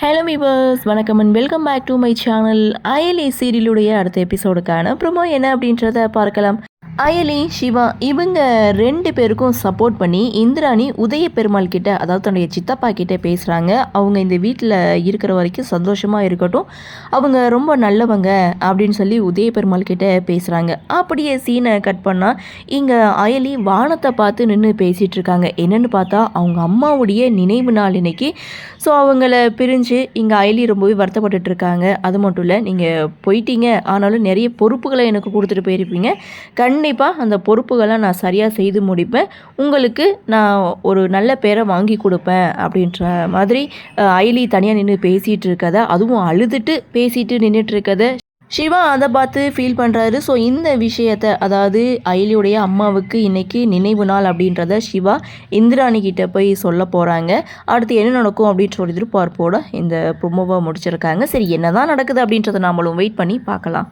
Hello viewers, வணக்கம் and welcome back to my channel. Ayali சீரியலுடைய அடுத்த எபிசோடுக்கான ப்ரோமோ என்ன அப்படின்றத பார்க்கலாம். அயலி, சிவா இவங்க 2 பேருக்கும் சப்போர்ட் பண்ணி இந்திராணி உதய பெருமாள் கிட்ட, அதாவது தன்னுடைய சித்தப்பா கிட்ட பேசுகிறாங்க. அவங்க இந்த வீட்டில் இருக்கிற வரைக்கும் சந்தோஷமாக இருக்கட்டும், அவங்க ரொம்ப நல்லவங்க அப்படின்னு சொல்லி உதய பெருமாள் கிட்ட பேசுகிறாங்க. அப்படியே சீனை கட் பண்ணால் இங்கே அயலி வானத்தை பார்த்து நின்று பேசிகிட்டு இருக்காங்க. என்னென்னு பார்த்தா அவங்க அம்மாவுடைய நினைவு நாள் இன்னைக்கு. ஸோ அவங்கள பிரிஞ்சு இங்கே அயலி ரொம்பவே வருத்தப்பட்டுட்டு இருக்காங்க. அது மட்டும் இல்லை, நீங்கள் போயிட்டீங்க, ஆனாலும் நிறைய பொறுப்புகளை எனக்கு கொடுத்துட்டு போயிருப்பீங்க. கண்டிப்பாக அந்த பொறுப்புகளை நான் சரியாக செய்து முடிப்பேன். உங்களுக்கு நான் ஒரு நல்ல பேரை வாங்கி கொடுப்பேன் அப்படின்ற மாதிரி அயலி தனியாக நின்று பேசிகிட்டு இருக்கதை, அதுவும் அழுதுட்டு பேசிட்டு நின்றுட்டு இருக்கதை சிவா அதை பார்த்து ஃபீல் பண்ணுறாரு. ஸோ இந்த விஷயத்தை, அதாவது அயலியுடைய அம்மாவுக்கு இன்றைக்கி நினைவு நாள் அப்படின்றத சிவா இந்திராணி கிட்ட போய் சொல்ல போகிறாங்க. அடுத்து என்ன நடக்கும் அப்படின்ற ஒரு எதிர்பார்ப்போட இந்த ப்ரொமோவை முடிச்சிருக்காங்க. சரி, என்ன தான் நடக்குது அப்படின்றத நாமளும் வெயிட் பண்ணி பார்க்கலாம்.